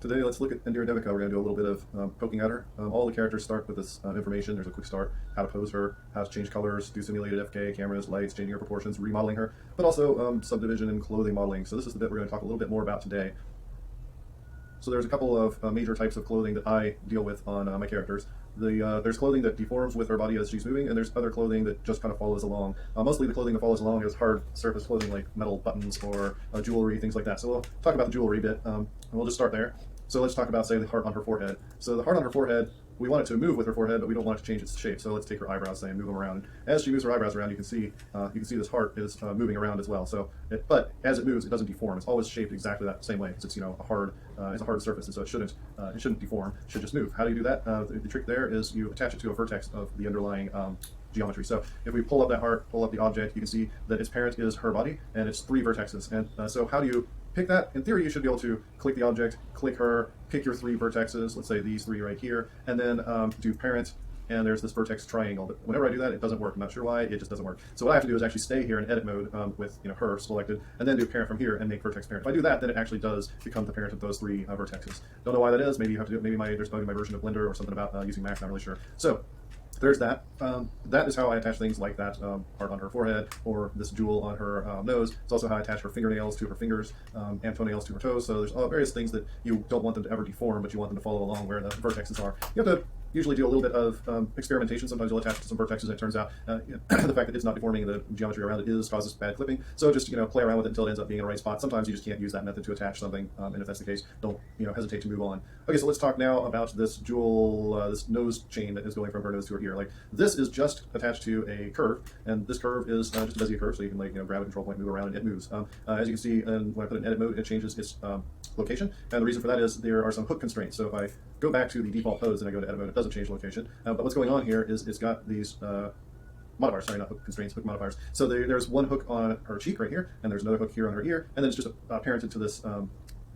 Today, let's look at Endeara Devika. We're going to do a little bit of poking at her. All the characters start with this information. There's a quick start, how to pose her, how to change colors, do simulated FK, cameras, lights, changing her proportions, remodeling her, but also subdivision and clothing modeling. So this is the bit we're going to talk a little bit more about today. So there's a couple of major types of clothing that I deal with on my characters. There's clothing that deforms with her body as she's moving, and there's other clothing that just kind of follows along. Mostly the clothing that follows along is hard surface clothing like metal buttons or jewelry, things like that. So we'll talk about the jewelry bit, and we'll just start there. So let's talk about, say, the heart on her forehead. So the heart on her forehead, we want it to move with her forehead, but we don't want it to change its shape. So let's take her eyebrows, say, and move them around. As she moves her eyebrows around, you can see this heart is moving around as well. So, but as it moves, it doesn't deform. It's always shaped exactly that same way because it's a hard surface, and so it shouldn't deform. It should just move. How do you do that? The trick there is you attach it to a vertex of the underlying geometry. So if we pull up that heart, pull up the object, you can see that its parent is her body, and it's 3 vertexes. And so how do you pick that? In theory, you should be able to click the object, click her, pick your 3 vertexes, let's say these 3 right here, and then do parent, and there's this vertex triangle. But whenever I do that, it doesn't work. I'm not sure why, it just doesn't work. So what I have to do is actually stay here in edit mode with her selected, and then do parent from here and make vertex parent. If I do that, then it actually does become the parent of those 3 vertexes. Don't know why that is. Maybe you have to do it. Maybe there's probably my version of Blender or something about using Max. Not really sure. So there's that. That is how I attach things like that part on her forehead, or this jewel on her nose. It's also how I attach her fingernails to her fingers and toenails to her toes. So there's various things that you don't want them to ever deform, but you want them to follow along where the vertexes are. You have to usually do a little bit of experimentation. Sometimes you'll attach to some vertexes, and it turns out the fact that it's not deforming the geometry around it causes bad clipping. So just play around with it until it ends up being in the right spot. Sometimes you just can't use that method to attach something, and if that's the case, don't hesitate to move on. Okay, so let's talk now about this jewel, this nose chain that is going from her nose to her ear. Like, this is just attached to a curve, and this curve is just a Bezier curve, so you can grab a control point, move around, and it moves. As you can see, and when I put it in edit mode, it changes its location, and the reason for that is there are some hook constraints. So if I go back to the default pose and I go to edit mode, it doesn't change location. But what's going on here is it's got these modifiers, sorry, not hook constraints, hook modifiers. So there's one hook on her cheek right here, and there's another hook here on her ear, and then it's just parented to this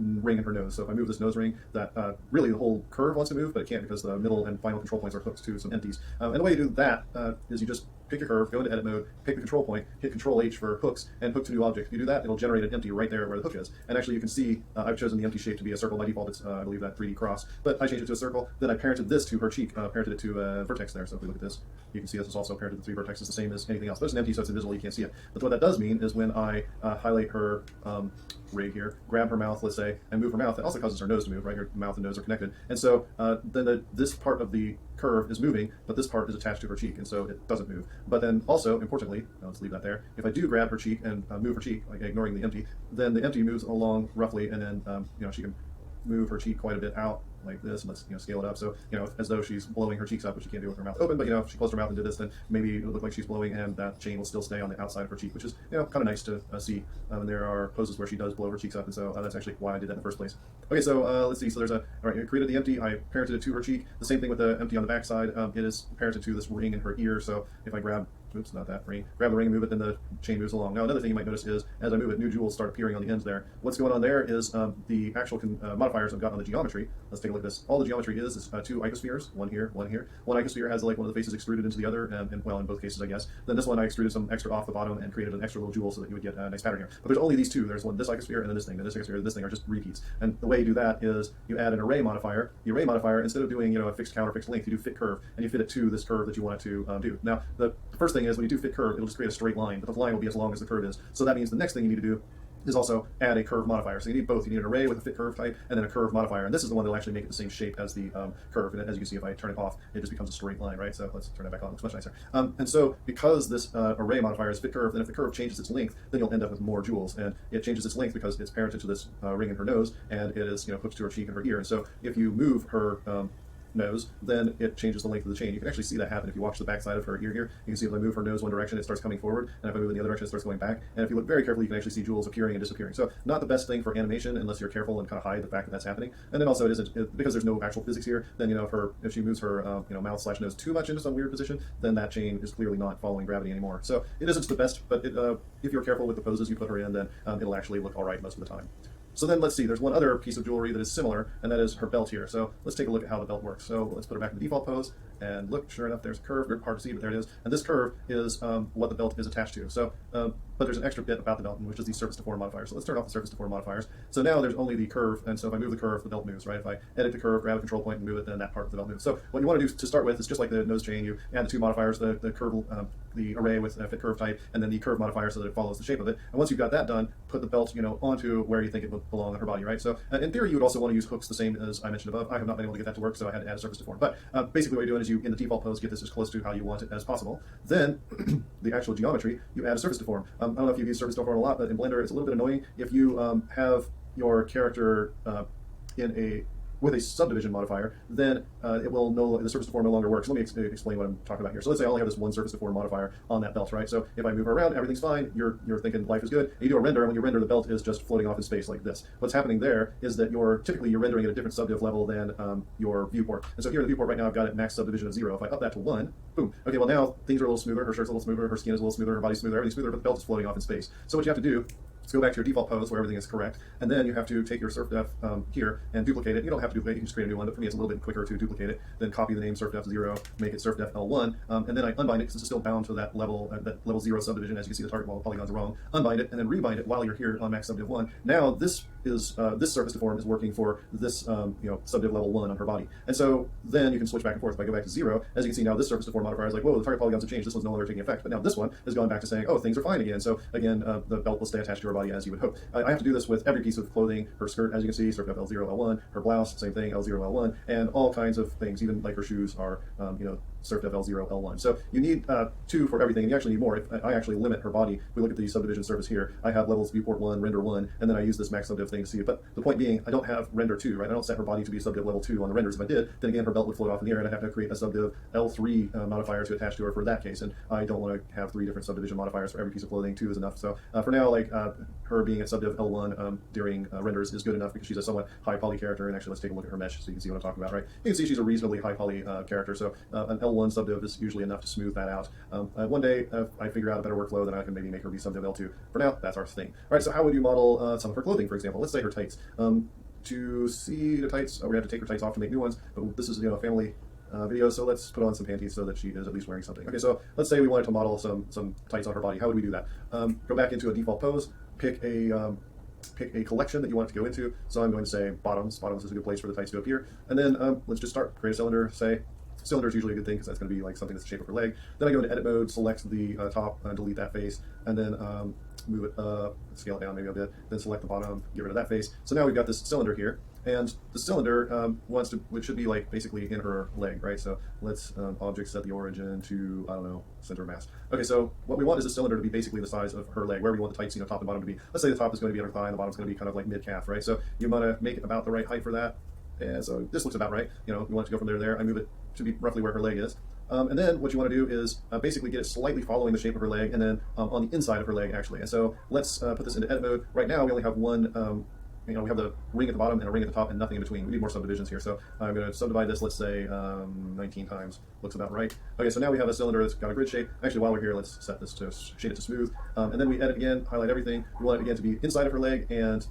ring in her nose. So if I move this nose ring, that really the whole curve wants to move, but it can't because the middle and final control points are hooked to some empties. And the way you do that is you just pick your curve, go into edit mode, pick the control point, hit Control H for hooks, and hook to new object. If you do that, it'll generate an empty right there where the hook is. And actually you can see I've chosen the empty shape to be a circle. By default it's I believe that 3D cross, but I changed it to a circle. Then I parented this to her cheek, parented it to a vertex there. So if we look at this, you can see this is also parented to 3 vertexes, the same as anything else. But it's an empty, so it's invisible, you can't see it. But what that does mean is when I highlight her rig here, grab her mouth, let's say, and move her mouth, it also causes her nose to move, right? Her mouth and nose are connected. And so then this part of the curve is moving, but this part is attached to her cheek, and so it doesn't move. But then also, importantly, let's leave that there, if I do grab her cheek and move her cheek, like ignoring the empty, then the empty moves along roughly, and then she can move her cheek quite a bit out like this, and let's scale it up. So as though she's blowing her cheeks up, which she can't do with her mouth open. But if she closed her mouth and did this, then maybe it would look like she's blowing, and that chain will still stay on the outside of her cheek, which is kind of nice to see. And there are poses where she does blow her cheeks up, and so that's actually why I did that in the first place. Okay, so let's see. So there's all right. I created the empty. I parented it to her cheek. The same thing with the empty on the back side. It is parented to this ring in her ear. So if I grab oops, not that ring. Grab the ring and move it, then the chain moves along. Now, another thing you might notice is, as I move it, new jewels start appearing on the ends there. What's going on there is the actual modifiers I've got on the geometry. Let's take a look at this. All the geometry is 2 icospheres, one here, one here. One icosphere has like one of the faces extruded into the other, and well, in both cases, I guess. Then this one, I extruded some extra off the bottom and created an extra little jewel so that you would get a nice pattern here. But there's only these 2. There's this icosphere and then this thing. And this icosphere and this thing are just repeats. And the way you do that is you add an array modifier. The array modifier, instead of doing a fixed count or fixed length, you do fit curve, and you fit it to this curve that you want it to do. Now, the first thing is when you do fit curve, it'll just create a straight line, but the line will be as long as the curve is. So that means the next thing you need to do is also add a curve modifier. So you need both. You need an array with a fit curve type and then a curve modifier. And this is the one that will actually make it the same shape as the curve. And as you can see, if I turn it off, it just becomes a straight line, right? So let's turn it back on. It looks much nicer. And so because this array modifier is fit curve, then if the curve changes its length, then you'll end up with more jewels. And it changes its length because it's parented to this ring in her nose, and it is hooked to her cheek and her ear. And so if you move her nose, then it changes the length of the chain. You can actually see that happen if you watch the back side of her ear here. You can see if I move her nose one direction, it starts coming forward, and if I move in the other direction, it starts going back. And if you look very carefully, you can actually see jewels appearing and disappearing. So not the best thing for animation unless you're careful and kind of hide the fact that that's happening. And then also because there's no actual physics here, then if she moves her mouth/nose too much into some weird position, then that chain is clearly not following gravity anymore. So it isn't the best, but if you're careful with the poses you put her in, then it'll actually look all right most of the time. So then let's see, there's one other piece of jewelry that is similar, and that is her belt here. So let's take a look at how the belt works. So let's put her back in the default pose, and look, sure enough, there's a curve. Hard to see, but there it is. And this curve is what the belt is attached to. So, but there's an extra bit about the belt, which is these surface deform modifiers. So let's turn off the surface deform modifiers. So now there's only the curve, and so if I move the curve, the belt moves, right? If I edit the curve, grab a control point and move it, then that part of the belt moves. So what you want to do to start with is just like the nose chain, you add the two modifiers, the curve, the array with fit curve type, and then the curve modifier so that it follows the shape of it. And once you've got that done, put the belt, onto where you think it would belong on her body, right? So in theory, you would also want to use hooks the same as I mentioned above. I have not been able to get that to work, so I had to add a surface deform. But basically what you're doing is you, in the default pose, get this as close to how you want it as possible. Then the actual geometry, you add a surface deform. I don't know if you've used surface deform a lot, but in Blender, it's a little bit annoying. If you have your character with a subdivision modifier, then the surface deform no longer works. Let me explain what I'm talking about here. So let's say I only have this one surface deform modifier on that belt, right? So if I move her around, everything's fine. You're thinking life is good. And you do a render, and when you render, the belt is just floating off in space like this. What's happening there is that typically you're rendering at a different subdiv level than your viewport. And so here in the viewport right now, I've got it max subdivision of 0. If I up that to 1, boom. Okay, well now things are a little smoother. Her shirt's a little smoother. Her skin is a little smoother. Her body's smoother. Everything's smoother, but the belt is floating off in space. So what you have to do, let's go back to your default pose where everything is correct, and then you have to take your surfdef here and duplicate it. You don't have to duplicate it, you can just create a new one, but for me it's a little bit quicker to duplicate it. Then copy the name surfdef0, make it surfdef L1, and then I unbind it because it's still bound to that level 0 subdivision. As you can see, the target polygons are wrong. Unbind it and then rebind it while you're here on max subdiv 1. Now this surface deform is working for this subdiv level 1 on her body, and so then you can switch back and forth. If I go back to 0, as you can see now, this surface deform modifier is like, whoa, the target polygons have changed. This one's no longer taking effect, but now this one has gone back to saying, oh, things are fine again. So again, the belt will stay attached to her body as you would hope. I have to do this with every piece of clothing. Her skirt, as you can see, surfdef L0, L1. Her blouse, same thing, L0, L1, and all kinds of things. Even like her shoes are, surfdef L0, L1. So you need 2 for everything, and you actually need more. If I actually limit her body, we look at the subdivision surface here. I have levels viewport 1, render 1, and then I use this max subdiv thing to see it. But the point being, I don't have render 2, right? I don't set her body to be subdiv level 2 on the renders. If I did, then again, her belt would float off in the air, and I'd have to create a subdiv L3 modifier to attach to her for that case. And I don't want to have 3 different subdivision modifiers for every piece of clothing. 2 is enough. So for now, her being at subdiv L1 during renders is good enough because she's a somewhat high poly character. And actually, let's take a look at her mesh so you can see what I'm talking about, right? You can see she's a reasonably high poly character. So an L1 subdiv is usually enough to smooth that out. One day, if I figure out a better workflow, then I can maybe make her be subdiv L2. For now, that's our thing. All right, so how would you model some of her clothing, for example? Let's say her tights. To see the tights, we have to take her tights off to make new ones, but this is a family video, so let's put on some panties so that she is at least wearing something. Okay, so let's say we wanted to model some tights on her body. How would we do that? Go back into a default pose, pick a collection that you want it to go into. So I'm going to say bottoms. Bottoms is a good place for the tights to appear. And then let's just start. Create a cylinder. Say cylinder is usually a good thing because that's going to be like something that's the shape of her leg. Then I go into edit mode, select the top, delete that face, and then move it up, scale it down maybe a bit. Then select the bottom, get rid of that face. So now we've got this cylinder here. And the cylinder it should be like basically in her leg, right? So let's object set the origin to, I don't know, center mass. Okay, so what we want is the cylinder to be basically the size of her leg, where we want the tights, top and bottom to be. Let's say the top is going to be at her thigh and the bottom is going to be kind of like mid-calf, right? So you want to make it about the right height for that. And so this looks about right. You want it to go from there to there. I move it to be roughly where her leg is. And then what you want to do is basically get it slightly following the shape of her leg and then on the inside of her leg, actually. And so let's put this into edit mode. Right now, we only have one we have the ring at the bottom and a ring at the top and nothing in between. We need more subdivisions here. So I'm going to subdivide this, let's say 19 times. Looks about right. Okay, so now we have a cylinder that's got a grid shape. Actually, while we're here, let's set this to shade it to smooth. And then we edit again, highlight everything. We want it again to be inside of her leg and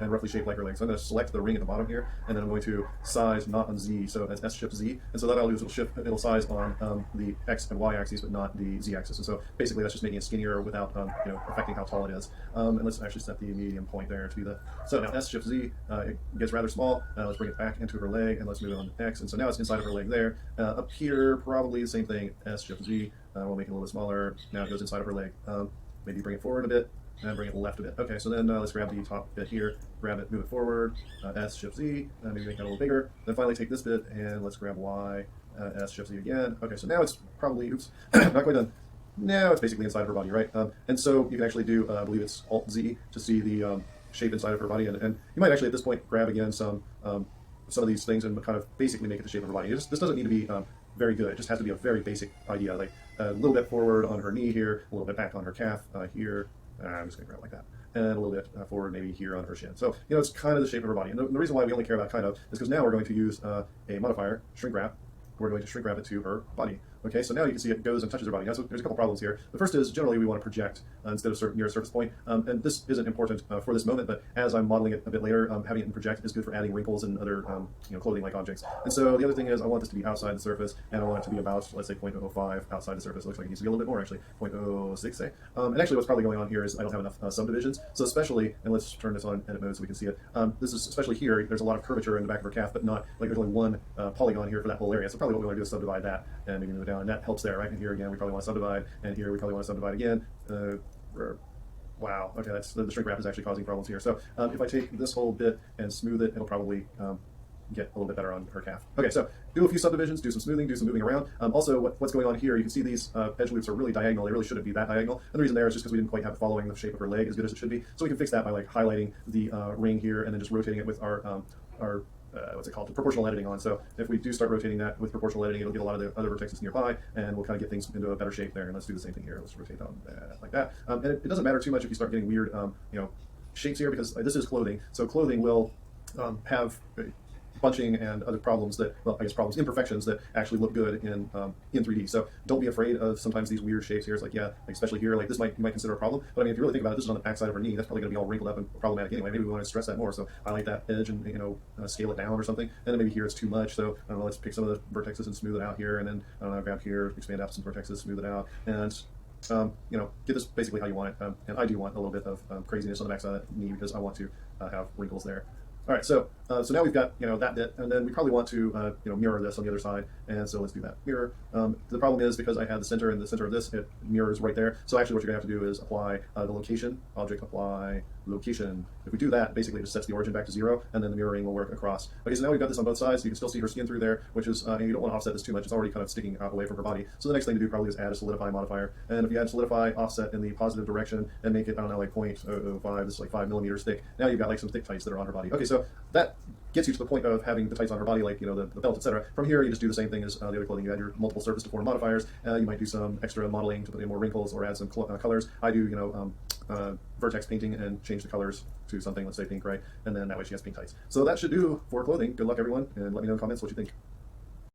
roughly shaped like her leg. So I'm going to select the ring at the bottom here, and then I'm going to size not on Z, so that's S shift Z. And so that I'll do is it'll size on the X and Y axes, but not the Z axis. And so basically that's just making it skinnier without affecting how tall it is. And let's actually set the medium point there to be so now S shift Z, it gets rather small. Let's bring it back into her leg, and let's move it on to X. And so now it's inside of her leg there. Up here, probably the same thing, S shift Z. We'll make it a little bit smaller. Now it goes inside of her leg. Maybe bring it forward a bit. And bring it left a bit. Okay, so then let's grab the top bit here, grab it, move it forward, S shift Z, maybe make that a little bigger. Then finally take this bit and let's grab Y, S shift Z again. Okay, so now it's probably, oops, not quite done. Now it's basically inside of her body, right? And so you can actually do, I believe it's Alt Z to see the shape inside of her body. And you might actually at this point grab again some of these things and kind of basically make it the shape of her body. This doesn't need to be very good. It just has to be a very basic idea, like a little bit forward on her knee here, a little bit back on her calf here. I'm just going to grab it like that. And a little bit forward maybe here on her shin. So, it's kind of the shape of her body. And the reason why we only care about kind of is because now we're going to use a modifier, shrink wrap. We're going to shrink wrap it to her body. Okay, so now you can see it goes and touches her body. Now, so there's a couple problems here. The first is generally we want to project instead of near a surface point, and this isn't important for this moment, but as I'm modeling it a bit later, having it in project is good for adding wrinkles and other clothing-like objects. And so the other thing is I want this to be outside the surface, and I want it to be about, let's say, 0.05 outside the surface. It looks like it needs to be a little bit more, actually, 0.06, say. And actually what's probably going on here is I don't have enough subdivisions. So especially, and let's turn this on edit mode so we can see it, this is especially here, there's a lot of curvature in the back of her calf, but not, like there's only one polygon here for that whole area. So probably what we want to do is subdivide that and maybe move it down, and that helps there, right? And here again, we probably want to subdivide, and here we probably want to subdivide again. Wow, okay, that's the shrink wrap is actually causing problems here. So if I take this whole bit and smooth it, it'll probably get a little bit better on her calf. Okay, so do a few subdivisions, do some smoothing, do some moving around. Also, what's going on here, you can see these edge loops are really diagonal. They really shouldn't be that diagonal. And the reason there is just because we didn't quite have it following the shape of her leg as good as it should be. So we can fix that by like highlighting the ring here and then just rotating it with our what's it called, the proportional editing on. So if we do start rotating that with proportional editing, it'll get a lot of the other vertexes nearby, and we'll kind of get things into a better shape there. And let's do the same thing here. Let's rotate on that like that. And it doesn't matter too much if you start getting weird, shapes here, because this is clothing. So clothing will have bunching and other problems that, well, I guess problems, imperfections that actually look good in 3D. So don't be afraid of sometimes these weird shapes here. It's like, yeah, like especially here, like this you might consider a problem. But I mean, if you really think about it, this is on the backside of her knee. That's probably going to be all wrinkled up and problematic anyway. Maybe we want to stress that more. So highlight that edge and scale it down or something. And then maybe here it's too much. So I don't know, let's pick some of the vertexes and smooth it out here. And then I don't know, grab here, expand out some vertexes, smooth it out, and get this basically how you want it. And I do want a little bit of craziness on the backside of that knee because I want to have wrinkles there. All right, so now we've got that bit, and then we probably want to mirror this on the other side, and so let's do that. Mirror. The problem is because I have the center and the center of this, it mirrors right there. So actually, what you're going to have to do is apply the location object, apply location. If we do that, basically it just sets the origin back to 0, and then the mirroring will work across. Okay, so now we've got this on both sides. So you can still see her skin through there, which is and you don't want to offset this too much. It's already kind of sticking out away from her body. So the next thing to do probably is add a solidify modifier, and if you add solidify offset in the positive direction and make it, I don't know, like 0.005, this is like 5 millimeters thick. Now you've got like some thick tights that are on her body. Okay, so that gets you to the point of having the tights on her body, like the belt, etc. From here, you just do the same thing as the other clothing. You add your multiple surface deform modifiers. You might do some extra modeling to put in more wrinkles or add some colors. I do vertex painting and change the colors to something, let's say pink, right? And then that way she has pink tights. So that should do for clothing. Good luck, everyone, and let me know in the comments what you think.